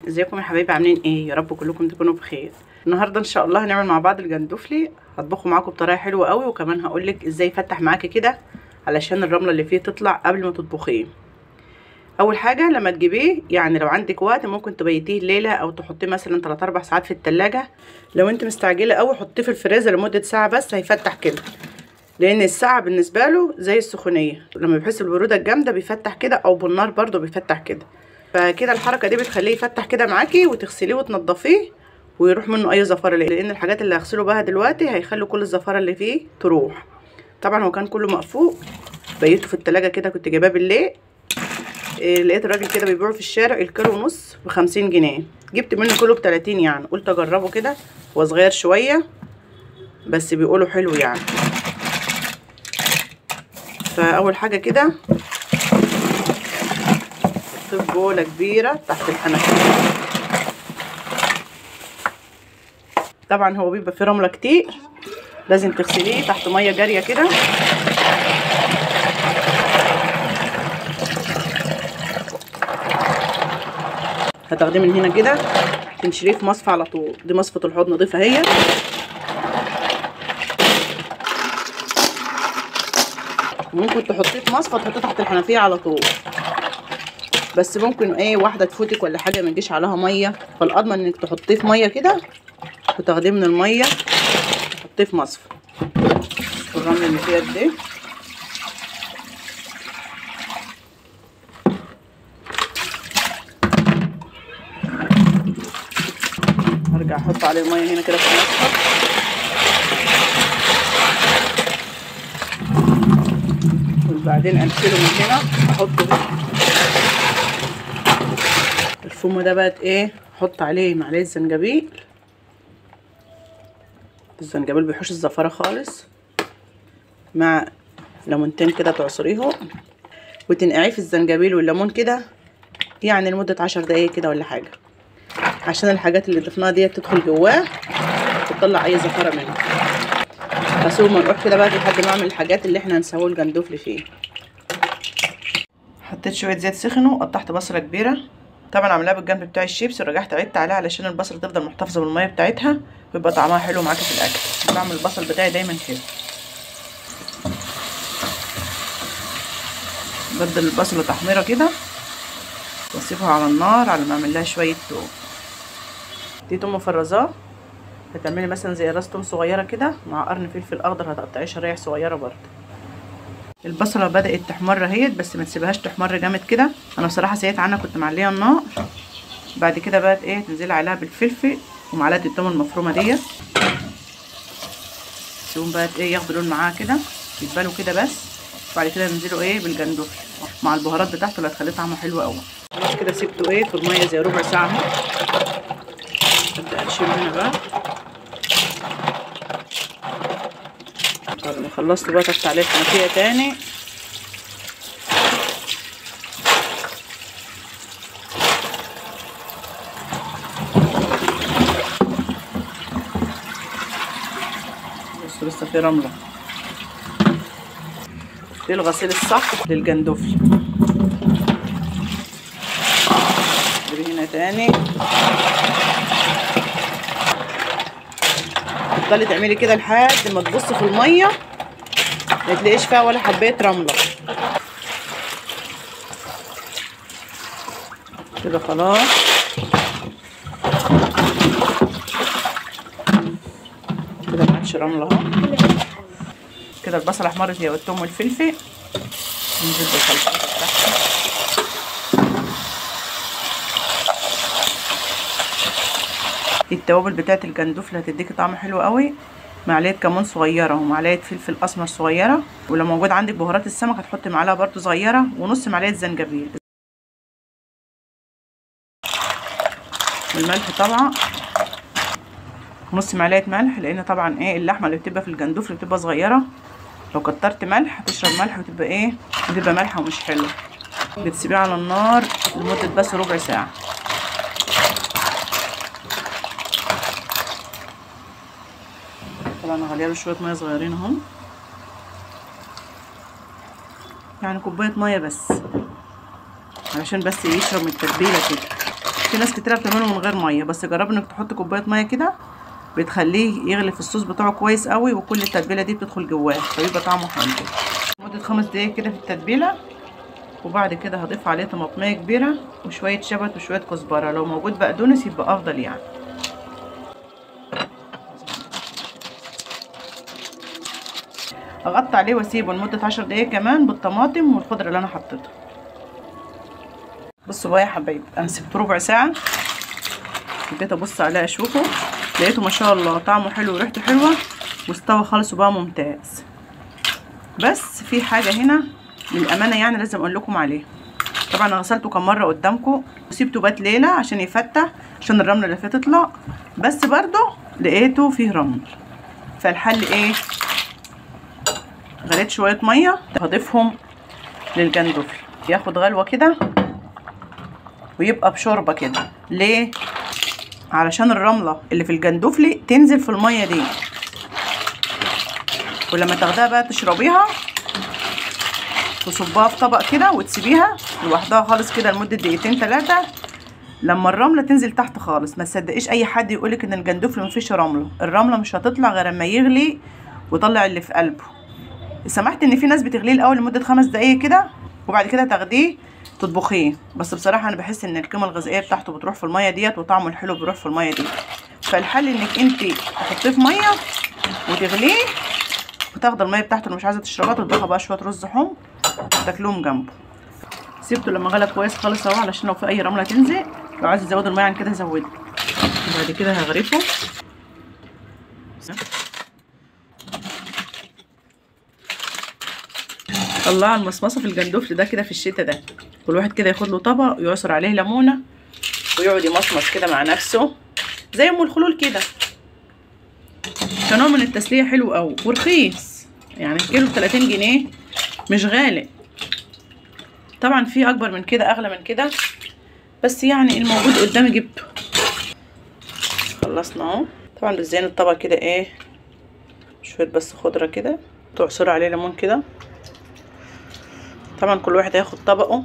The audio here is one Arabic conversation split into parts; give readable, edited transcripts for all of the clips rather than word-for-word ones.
ازيكم يا حبايبي؟ عاملين ايه؟ يا رب كلكم تكونوا بخير. النهارده ان شاء الله هنعمل مع بعض الجندوفلي. هطبخه معاكم بطريقه حلوه قوي، وكمان هقولك ازاي يفتح معاكي كده علشان الرمله اللي فيه تطلع قبل ما تطبخيه. اول حاجه لما تجيبيه، يعني لو عندك وقت ممكن تبيتيه ليله او تحطيه مثلا 3 4 ساعات في التلاجة. لو انت مستعجله قوي حطيه في الفريزر لمده ساعه بس، هيفتح كده، لان الساعه بالنسبه له زي السخونيه، لما بيحس بالبروده الجامده بيفتح كده، او بالنار برده بيفتح كده. فكده الحركه دي بتخليه يفتح كده معاكي، وتغسليه وتنضفيه ويروح منه اي زفاره، لان الحاجات اللي هغسله بها دلوقتي هيخلوا كل الزفاره اللي فيه تروح. طبعا هو كان كله مقفول، بيته في التلاجة كده، كنت جايباه بالليل. لقيت الراجل كده بيبيعه في الشارع الكيلو ونص ب50 جنيه، جبت منه كيلو ب30 يعني. قلت اجربه كده، هو صغير شويه بس بيقولوا حلو يعني. فاول حاجه كده حطيت بوله كبيره تحت الحنفيه. طبعا هو بيبقى فيه رمله كتير، لازم تغسليه تحت ميه جاريه كده. هتاخديه من هنا كده تنشريه في مصفى على طول، دي مصفى الحوض نضيفه اهي. ممكن تحطيه في مصفى تحطيه تحت الحنفيه على طول، بس ممكن ايه واحده تفوتك ولا حاجه ما يجيش عليها ميه، فالاضمن انك تحطيه في ميه كده وتاخديه من الميه تحطيه في مصفى. الرمل اللي فيها دي هرجع احط عليه الميه هنا كده في المصفى، وبعدين انشله من هنا احطه الفوم ده بقى ايه، احط عليه معلقه زنجبيل. الزنجبيل بيحوش الزفاره خالص، مع ليمونتين كده تعصريهم وتنقعيه في الزنجبيل والليمون كده، يعني لمده 10 دقايق كده ولا حاجه، عشان الحاجات اللي ضفناها ديت تدخل جواه وتطلع اي زفاره منه. هسيبه منقوع كده بقى لحد ما اعمل الحاجات اللي احنا هنسويه الجندوفلي فيه. حطيت شويه زيت سخنوا وقطعت بصله كبيره، طبعا عاملاها بالجنب بتاع الشيبس، ورجعت عدت عليها علشان البصله تفضل محتفظه بالميه بتاعتها ويبقى طعمها حلو معاكي في الاكل. بعمل البصل بتاعي دايما كده، بدل البصله تحميره كده واسيبها على النار على ما اعمل لها شويه توم. دي توم مفرزاه، هتعملي مثلا زي راس توم صغيره كده مع قرن فلفل اخضر، هتقطعيه شرايح صغيره برده. البصله بدات تحمر اهيت، بس ما تسيبهاش تحمر جامد كده، انا بصراحه سيت عنها كنت معليه النار. بعد كده بقى ايه تنزلي عليها بالفلفل ومعلقه التوم المفرومه ديت، تقوم بقى ايه ياخدوا لون معاها كده يتبالوا كده بس. وبعد كده ننزلوا ايه بالجندوفلي مع البهارات بتاعته اللي هتخليه طعمه حلو قوي. خلاص كده سيبته ايه في الميه زي ربع ساعه اهو. ابدا اشيل هنا بقى. بعد ما خلصت بقى طفت عليه الحنفيه تاني، بس لسه في رمله. دي الغسيل الصح للجندوفلي. جيبي هنا تاني، تفضلي تعملي كده لحد ما تبصي في الميه ما تلاقيش فيها ولا حبايه رمله. كده خلاص. كده ما عادش رمله اهو. كده البصله احمرت هي والثوم والفلفل. ننزل بالخلطه بتاعتها. التوابل بتاعت الجندوفلي هتديكي طعم حلو قوي. معلقه كمون صغيره ومعلقه فلفل اسمر صغيره، ولو موجود عندك بهارات السمك هتحطي معلقه برده صغيره، ونص معلقه زنجبيل. والملح طبعا نص معلقه ملح، لان طبعا ايه اللحمه اللي بتبقى في الجندوفلي بتبقى صغيره، لو كترت ملح هتشرب ملح وتبقى ايه بتبقى مالحه ومش حلوه. بتسيبيه على النار لمده بس ربع ساعه. طبعا هغليها له شويه ميه صغيرين اهو، يعني كوبايه ميه بس، علشان بس يشرب من التتبيله كده. في ناس كتيره بتعمله من غير ميه، بس جرب انك تحط كوبايه ميه كده، بتخليه يغلي في الصوص بتاعه كويس قوي، وكل التتبيله دي بتدخل جواه فيبقى طعمه حلو. لمده 5 دقايق كده في التتبيله، وبعد كده هضيف عليه طماطميه كبيره وشويه شبت وشويه كزبره، لو موجود بقدونس يبقى افضل يعني. اغطي عليه واسيبه لمده 10 دقايق كمان بالطماطم والخضره اللي انا حطيتها. بصوا بقى يا حبايبي، انا سبته ربع ساعه، جيت ابص عليه اشوفه، لقيته ما شاء الله طعمه حلو وريحته حلوه واستوى خالص وبقى ممتاز. بس في حاجه هنا للامانه يعني لازم اقول لكم عليها. طبعا انا غسلته كم مره قدامكم وسيبته بات ليله عشان يفتح، عشان الرمله اللي فيه تطلع، بس برضه لقيته فيه رمل. فالحل ايه؟ غليت شويه ميه هضيفهم للجندفل، ياخد غلوه كده ويبقى بشوربه كده. ليه؟ علشان الرمله اللي في الجندفلي تنزل في الميه دي، ولما تاخديها بقى تشربيها تصبها في طبق كده وتسيبيها لوحدها خالص كده لمده دقيقتين 3 لما الرمله تنزل تحت خالص. ما تصدقيش اي حد يقولك ان الجندفلي مفيش رمله، الرمله مش هتطلع غير اما يغلي ويطلع اللي في قلبه. سمحت ان في ناس بتغليه الاول لمده 5 دقايق كده وبعد كده تاخديه تطبخيه، بس بصراحه انا بحس ان القيمه الغذائيه بتاعته بتروح في الميه ديت وطعمه الحلو بيروح في الميه دي. فالحل انك انت تحطيه في ميه وتغليه وتاخدي الميه بتاعته اللي مش عايزه تشربها، تطبخها بقى شويه رز حمر تاكلوهم جنبه. سيبته لما غلى كويس خالص اهو، علشان لو في اي رمله تنزل، لو عايز تزود الميه عن كده زودي. وبعد كده هغرفه. طلع المصمصه في الجندفل ده كده في الشتا ده، كل واحد كده ياخد له طبق ويعصر عليه ليمونه ويقعد يمصمص كده مع نفسه زي ام الخلول كده، كنوع من التسليه حلو قوي ورخيص. يعني الكيلو ب30 جنيه مش غالي. طبعا في اكبر من كده اغلى من كده، بس يعني الموجود قدامي جبته. خلصنا اهو. طبعا بتزين الطبق كده ايه، شويه بس خضره كده، تعصروا عليه ليمون كده. طبعا كل واحد هياخد طبقه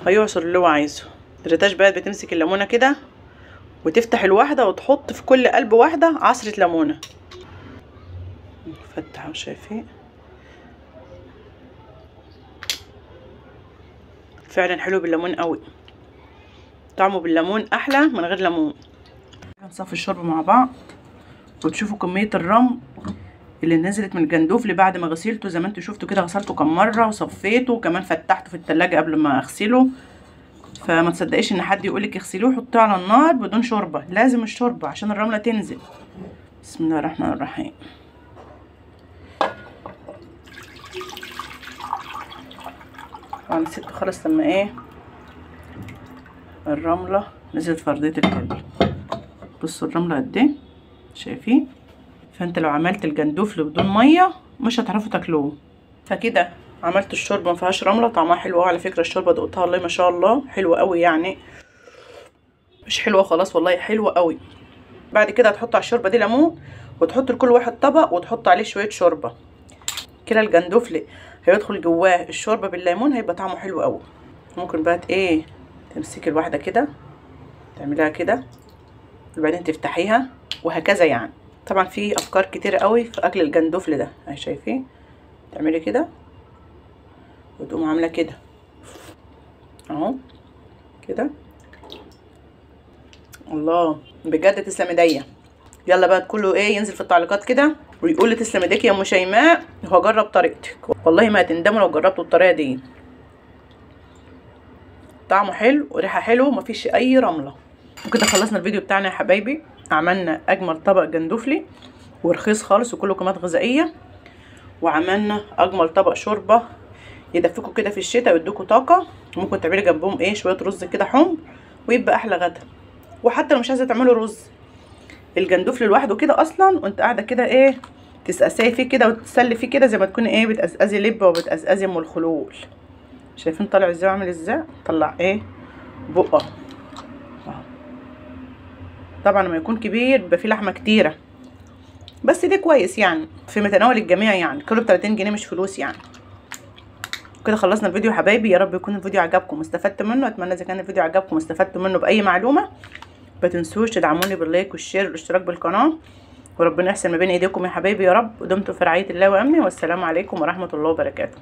هيعصر اللي هو عايزه. الريتاش بقى بتمسك الليمونه كده وتفتح الواحده وتحط في كل قلب واحده عصره ليمونه. نفتح اهو، شايفين فعلا حلو بالليمون قوي، طعمه بالليمون احلى من غير ليمون. هنصفي الشوربه مع بعض وتشوفوا كميه الرمل اللي نزلت من الجندفلي بعد ما غسلته. زي ما انتوا شفتوا كده غسلته كم مره وصفيته وكمان فتحته في التلاجة قبل ما اغسله. فما تصدقيش ان حد يقولك اغسلوه حطيه على النار بدون شوربه، لازم الشوربه عشان الرمله تنزل. بسم الله الرحمن الرحيم. طبعا سبته خالص لما ايه الرمله نزلت في ارضيه الكل. بصوا الرمله قد ايه، شايفين؟ فانت لو عملت الجندفلي بدون ميه مش هتعرفوا تاكلوه. فكده عملت الشوربه ما فيهاش رمله، طعمها حلو على فكره. الشوربه دقتها والله ما شاء الله حلوه قوي، يعني مش حلوه خلاص والله حلوه قوي. بعد كده هتحط على الشوربه دي ليمون وتحط لكل واحد طبق وتحط عليه شويه شوربه كده. الجندفلي هيدخل جواه الشوربه بالليمون هيبقى طعمه حلو قوي. ممكن بقى ايه تمسكي الواحده كده تعمليها كده وبعدين تفتحيها وهكذا. يعني طبعا في افكار كتير قوي في اكل الجندفلي ده اهي، شايفين؟ تعملي كده وتقوم عامله كده اهو كده. الله بجد تسلم ايديا. يلا بقى كله ايه ينزل في التعليقات كده ويقول لي تسلم ايديك يا ام شيماء، وهجرب طريقتك. والله ما هتندموا لو جربتوا الطريقه دي. طعمه حلو وريحه حلو ومفيش اي رمله. وكده خلصنا الفيديو بتاعنا يا حبايبي. عملنا اجمل طبق جندفلي ورخيص خالص وكله قيمات غذائيه، وعملنا اجمل طبق شوربه يدفكوا كده في الشتاء ويدوكوا طاقه. ممكن تعملي جنبهم ايه شويه رز كده حمر ويبقى احلى غدا. وحتى لو مش عايزه تعملوا رز، الجندفلي لوحده كده اصلا وانت قاعده كده ايه تسقسيه فيه كده وتتسلي فيه كده زي ما تكوني ايه بتقزقزي لبه وبتقزقزي ام الخلول. شايفين طالع ازاي وعامل ازاي؟ طلع ايه بقه. طبعا لما يكون كبير بيبقى فيه لحمه كتيره، بس ده كويس يعني في متناول الجميع. يعني كيلو ب30 جنيه مش فلوس يعني. كده خلصنا الفيديو يا حبايبي. يا رب يكون الفيديو عجبكم واستفدت منه. اتمنى اذا كان الفيديو عجبكم واستفدتوا منه باي معلومه ما تنسوش تدعموني باللايك والشير والاشتراك بالقناه، وربنا يحسن ما بين ايديكم يا حبايبي يا رب. ودمتم في رعايه الله وامنه، والسلام عليكم ورحمه الله وبركاته.